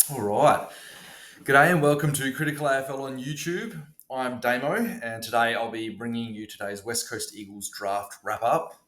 All right. G'day and welcome to Critical AFL on YouTube. I'm Damo, and today I'll be bringing you today's West Coast Eagles draft wrap up.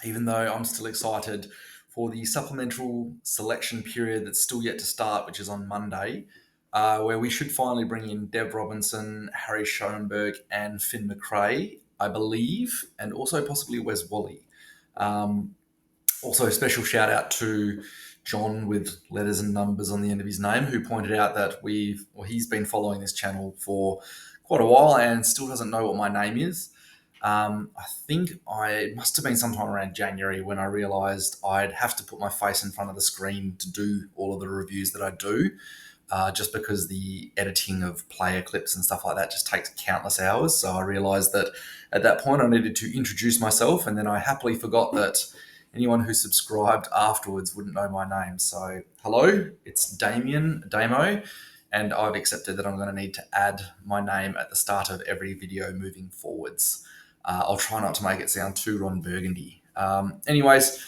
Even though I'm still excited for the supplemental selection period that's still yet to start, which is on Monday, where we should finally bring in Dev Robinson, Harry Schoenberg, and Finn McRae, I believe, and also possibly Wes Wally. Um, Also, a special shout out to John with letters and numbers on the end of his name, who pointed out that he's been following this channel for quite a while and still doesn't know what my name is. I think it must have been sometime around January when I realised I'd have to put my face in front of the screen to do all of the reviews that I do, just because the editing of player clips and stuff like that just takes countless hours. So I realised that at that point I needed to introduce myself, and then I happily forgot that anyone who subscribed afterwards wouldn't know my name. So, hello, it's Damien Damo, and I've accepted that I'm going to need to add my name at the start of every video moving forwards. I'll try not to make it sound too Ron Burgundy. Anyways,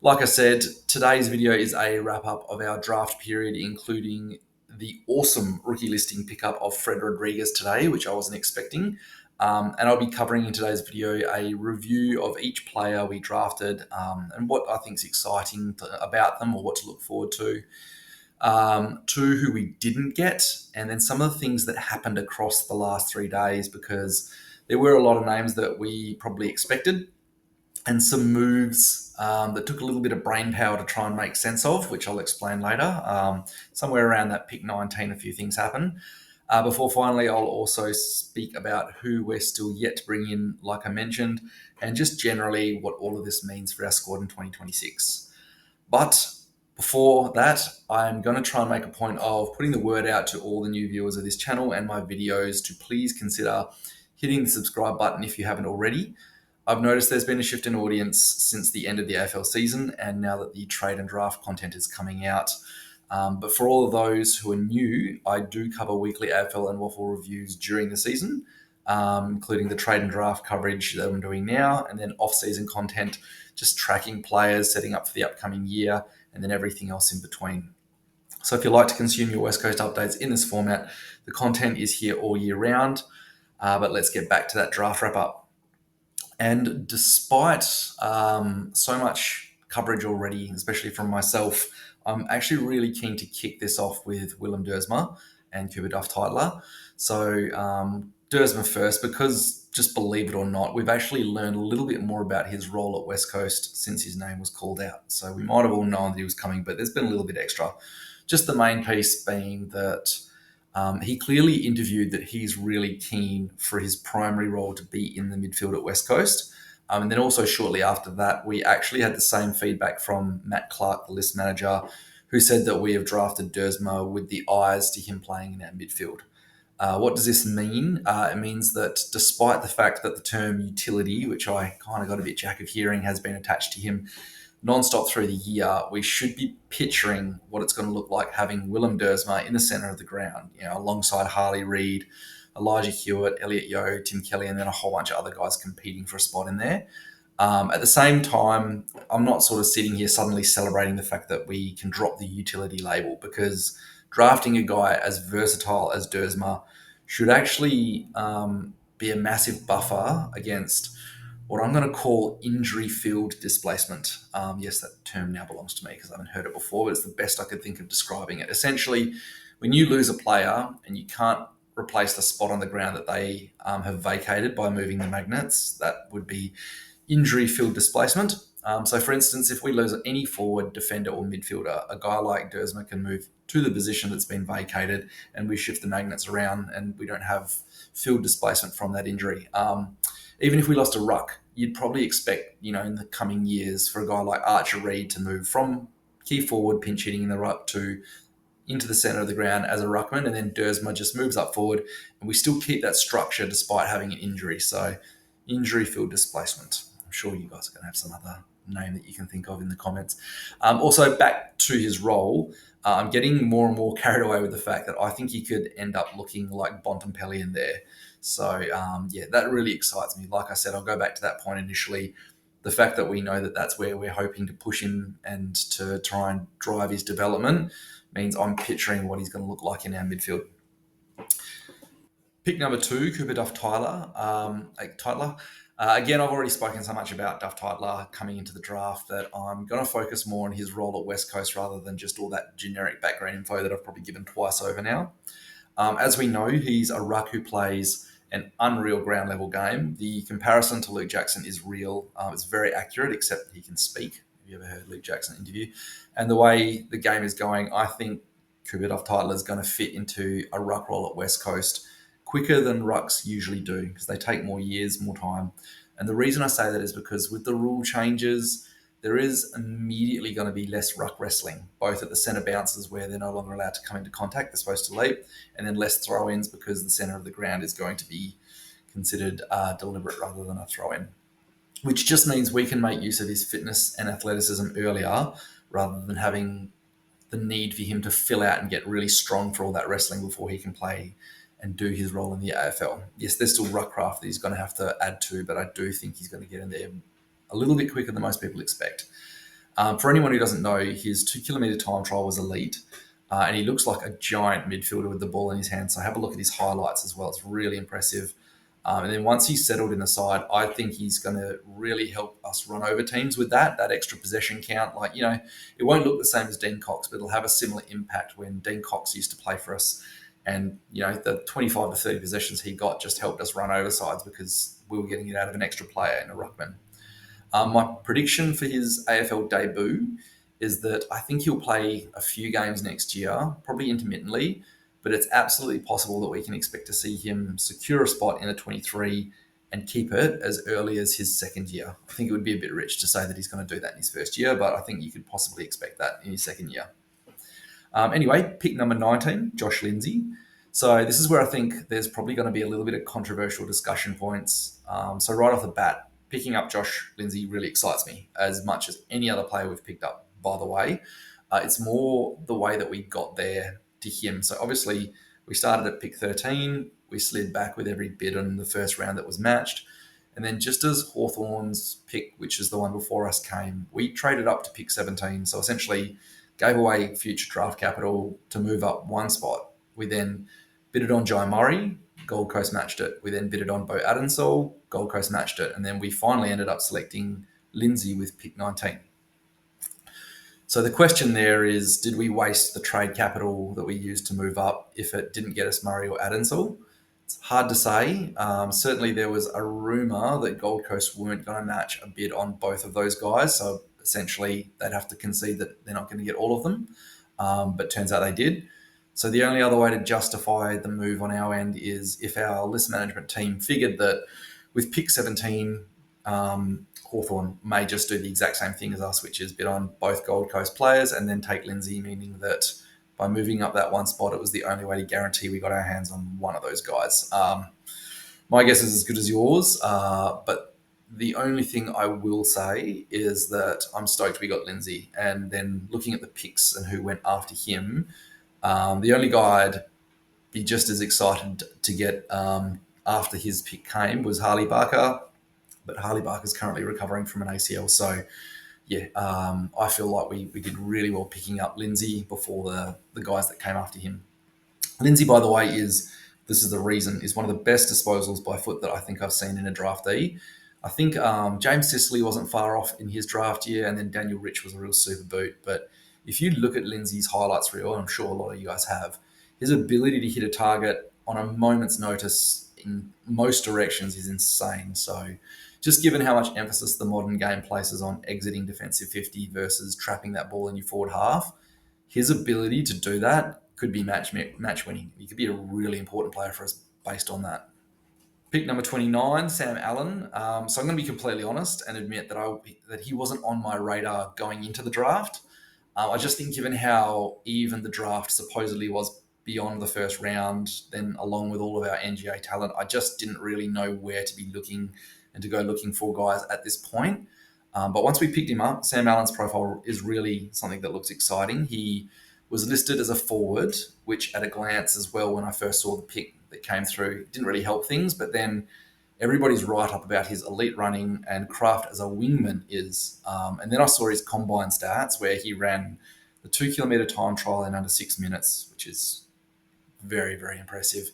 like I said, today's video is a wrap up of our draft period, including the awesome rookie listing pickup of Fred Rodriguez today, which I wasn't expecting. And I'll be covering in today's video a review of each player we drafted, and what I think is exciting about them or what to look forward to. Two who we didn't get, and then some of the things that happened across the last 3 days, because there were a lot of names that we probably expected and some moves that took a little bit of brain power to try and make sense of, which I'll explain later. Somewhere around that pick 19, a few things happen. Before finally, I'll also speak about who we're still yet to bring in, like I mentioned, and just generally what all of this means for our squad in 2026. But before that, I'm going to try and make a point of putting the word out to all the new viewers of this channel and my videos to please consider hitting the subscribe button if you haven't already. I've noticed there's been a shift in audience since the end of the AFL season, and now that the trade and draft content is coming out. But for all of those who are new, I do cover weekly AFL and Waffle reviews during the season, including the trade and draft coverage that I'm doing now, and then off-season content, just tracking players, setting up for the upcoming year, and then everything else in between. So if you like to consume your West Coast updates in this format, the content is here all year round. But let's get back to that draft wrap up. And despite so much coverage already, especially from myself, I'm actually really keen to kick this off with Willem Dersma and Cooper Duff Titler. So Dersma first, because just believe it or not, we've actually learned a little bit more about his role at West Coast since his name was called out. So we might have all known that he was coming, but there's been a little bit extra. Just the main piece being that he clearly interviewed that he's really keen for his primary role to be in the midfield at West Coast. And then also shortly after that, we actually had the same feedback from Matt Clark, the list manager, who said that we have drafted Dersma with the eyes to him playing in our midfield. What does this mean? It means that despite the fact that the term utility, which I kind of got a bit jack of hearing, has been attached to him non-stop through the year, we should be picturing what it's going to look like having Willem Dersma in the centre of the ground, alongside Harley Reid, Elijah Hewitt, Elliot Yeo, Tim Kelly, and then a whole bunch of other guys competing for a spot in there. At the same time, I'm not sort of sitting here suddenly celebrating the fact that we can drop the utility label, because drafting a guy as versatile as Dersma should actually be a massive buffer against what I'm going to call injury field displacement. Yes, that term now belongs to me because I haven't heard it before, but it's the best I could think of describing it. Essentially, when you lose a player and you can't replace the spot on the ground that they have vacated by moving the magnets, that would be injury field displacement. So, for instance, if we lose any forward, defender, or midfielder, a guy like Dersma can move to the position that's been vacated, and we shift the magnets around, and we don't have field displacement from that injury. Even if we lost a ruck, you'd probably expect, in the coming years for a guy like Archer Reid to move from key forward, pinch hitting in the ruck, to into the centre of the ground as a ruckman, and then Dersma just moves up forward, and we still keep that structure despite having an injury. So, injury field displacement. I'm sure you guys are going to have some other name that you can think of in the comments. Also, back to his role, I'm getting more and more carried away with the fact that I think he could end up looking like Bontempelli in there. So, that really excites me. Like I said, I'll go back to that point initially. the fact that we know that that's where we're hoping to push him and to try and drive his development means I'm picturing what he's going to look like in our midfield. Pick number 2, Cooper Duff-Tyler. Again, I've already spoken so much about Duff-Tyler coming into the draft that I'm going to focus more on his role at West Coast rather than just all that generic background info that I've probably given twice over now. As we know, he's a ruck who plays an unreal ground level game. The comparison to Luke Jackson is real. It's very accurate, except he can speak. Have you ever heard Luke Jackson interview? And the way the game is going, I think Cooper Duff-Tyler is going to fit into a ruck role at West Coast quicker than rucks usually do because they take more years, more time. And the reason I say that is because with the rule changes, there is immediately going to be less ruck wrestling, both at the centre bounces where they're no longer allowed to come into contact, they're supposed to leap, and then less throw-ins because the centre of the ground is going to be considered deliberate rather than a throw-in, which just means we can make use of his fitness and athleticism earlier rather than having the need for him to fill out and get really strong for all that wrestling before he can play and do his role in the AFL. Yes, there's still ruck craft that he's going to have to add to, but I do think he's going to get in there a little bit quicker than most people expect. For anyone who doesn't know, his 2 kilometre time trial was elite, and he looks like a giant midfielder with the ball in his hand. So have a look at his highlights as well. It's really impressive. And then once he's settled in the side, I think he's going to really help us run over teams with that extra possession count. Like, it won't look the same as Dean Cox, but it'll have a similar impact when Dean Cox used to play for us. And, the 25 to 30 possessions he got just helped us run over sides because we were getting it out of an extra player in a ruckman. My prediction for his AFL debut is that I think he'll play a few games next year, probably intermittently, but it's absolutely possible that we can expect to see him secure a spot in the 23 and keep it as early as his second year. I think it would be a bit rich to say that he's going to do that in his first year, but I think you could possibly expect that in his second year. Anyway, pick number 19, Josh Lindsay. So this is where I think there's probably going to be a little bit of controversial discussion points. So right off the bat, picking up Josh Lindsay really excites me as much as any other player we've picked up, by the way. It's more the way that we got there to him. So obviously we started at pick 13. We slid back with every bid on the first round that was matched. And then just as Hawthorn's pick, which is the one before us, came, we traded up to pick 17. So essentially gave away future draft capital to move up one spot. We then bidded on Jai Murray, Gold Coast matched it. We then bidded on Bo Adensol, Gold Coast matched it. And then we finally ended up selecting Lindsay with pick 19. So the question there is, did we waste the trade capital that we used to move up if it didn't get us Murray or Adensol? It's hard to say. Certainly there was a rumour that Gold Coast weren't going to match a bid on both of those guys. So essentially they'd have to concede that they're not going to get all of them. But turns out they did. So the only other way to justify the move on our end is if our list management team figured that with pick 17, Hawthorn may just do the exact same thing as us, which is bid on both Gold Coast players and then take Lindsay, meaning that by moving up that one spot, it was the only way to guarantee we got our hands on one of those guys. My guess is as good as yours, but the only thing I will say is that I'm stoked we got Lindsay. And then looking at the picks and who went after him, the only guy I'd be just as excited to get after his pick came was Harley Barker, but Harley Barker's currently recovering from an ACL. So, yeah, I feel like we did really well picking up Lindsay before the guys that came after him. Lindsay, by the way, is one of the best disposals by foot that I think I've seen in a draftee. I think James Sicily wasn't far off in his draft year, and then Daniel Rich was a real super boot. But if you look at Lindsay's highlights reel, and I'm sure a lot of you guys have, his ability to hit a target on a moment's notice in most directions is insane. So just given how much emphasis the modern game places on exiting defensive 50 versus trapping that ball in your forward half, his ability to do that could be match winning. He could be a really important player for us based on that. Pick number 29, Sam Allen. So I'm going to be completely honest and admit that he wasn't on my radar going into the draft. I just think given how even the draft supposedly was beyond the first round, then along with all of our NGA talent, I just didn't really know where to be looking and to go looking for guys at this point. But once we picked him up, Sam Allen's profile is really something that looks exciting. He was listed as a forward, which at a glance as well, when I first saw the pick that came through, didn't really help things. But then everybody's right up about his elite running and craft as a wingman is. And then I saw his combine stats where he ran the 2 kilometer time trial in under 6 minutes, which is very, very impressive.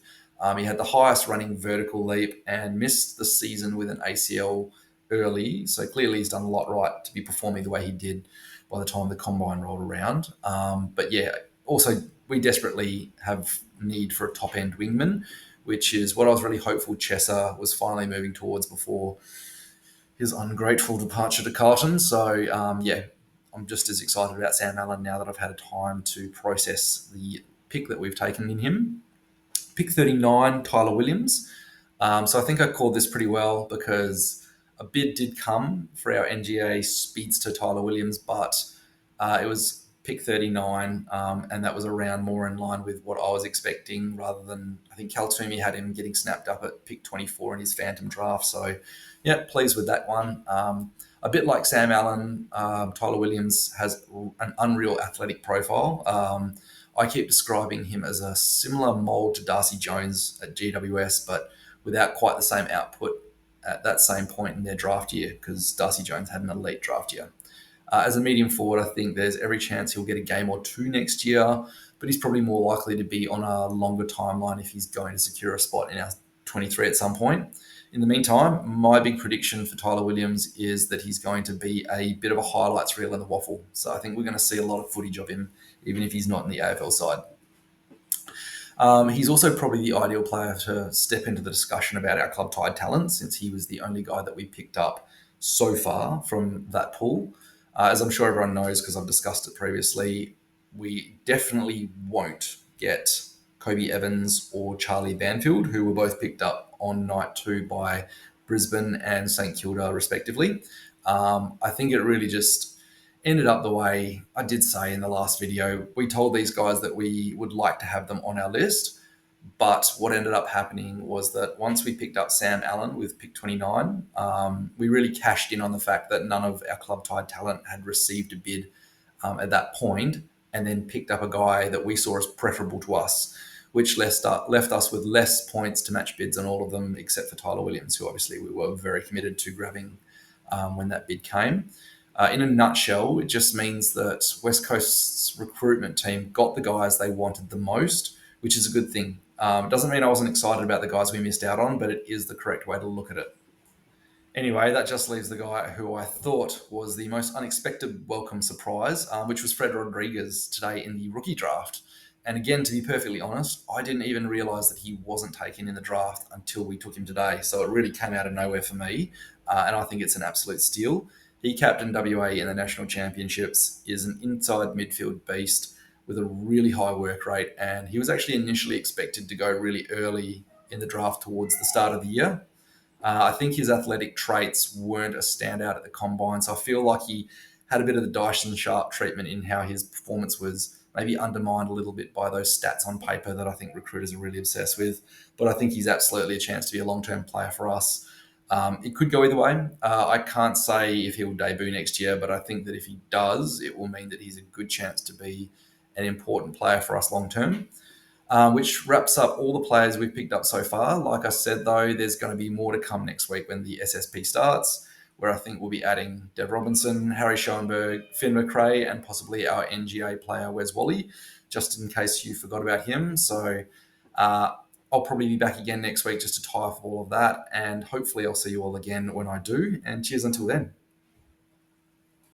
He had the highest running vertical leap and missed the season with an ACL early. So clearly he's done a lot right to be performing the way he did by the time the combine rolled around. But yeah, also we desperately have need for a top end wingman, which is what I was really hopeful Chesser was finally moving towards before his ungrateful departure to Carlton. So yeah, I'm just as excited about Sam Allen now that I've had time to process the pick that we've taken in him. Pick 39, Tyler Williams. So I think I called this pretty well because a bid did come for our NGA speedster Tyler Williams, but it was pick 39, and that was around more in line with what I was expecting rather than I think Kaltumi had him getting snapped up at pick 24 in his phantom draft. So yeah, pleased with that one. A bit like Sam Allen, Tyler Williams has an unreal athletic profile. I keep describing him as a similar mold to Darcy Jones at GWS, but without quite the same output at that same point in their draft year because Darcy Jones had an elite draft year. As a medium forward, I think there's every chance he'll get a game or two next year, but he's probably more likely to be on a longer timeline if he's going to secure a spot in our 23 at some point. In the meantime, my big prediction for Tyler Williams is that he's going to be a bit of a highlights reel in the waffle. So I think we're going to see a lot of footage of him, even if he's not in the AFL side. He's also probably the ideal player to step into the discussion about our club tied talent since he was the only guy that we picked up so far from that pool. As I'm sure everyone knows because I've discussed it previously, we definitely won't get Kobe Evans or Charlie Banfield, who were both picked up on night 2 by Brisbane and St Kilda, respectively. I think it really just ended up the way I did say in the last video. We told these guys that we would like to have them on our list. But what ended up happening was that once we picked up Sam Allen with pick 29, we really cashed in on the fact that none of our club tied talent had received a bid at that point, and then picked up a guy that we saw as preferable to us, which left us with less points to match bids on all of them, except for Tyler Williams, who obviously we were very committed to grabbing when that bid came. In a nutshell, it just means that West Coast's recruitment team got the guys they wanted the most, which is a good thing. Doesn't mean I wasn't excited about the guys we missed out on, but it is the correct way to look at it. Anyway, that just leaves the guy who I thought was the most unexpected welcome surprise, which was Fred Rodriguez today in the rookie draft. And again, to be perfectly honest, I didn't even realise that he wasn't taken in the draft until we took him today. So it really came out of nowhere for me, and I think it's an absolute steal. He captained WA in the national championships, is an inside midfield beast with a really high work rate, and he was actually initially expected to go really early in the draft towards the start of the year. I think his athletic traits weren't a standout at the combine, so I feel like he had a bit of the Dyson Sharp treatment in how his performance was maybe undermined a little bit by those stats on paper that I think recruiters are really obsessed with. But I think he's absolutely a chance to be a long-term player for us. It could go either way. I can't say if he'll debut next year, but I think that if he does, it will mean that he's a good chance to be an important player for us long-term. Which wraps up all the players we've picked up so far. Like I said, though, there's going to be more to come next week when the SSP starts, where I think we'll be adding Dev Robinson, Harry Schoenberg, Finn McRae, and possibly our NGA player, Wes Wally, just in case you forgot about him. So I'll probably be back again next week just to tie off all of that, and hopefully I'll see you all again when I do. And cheers until then.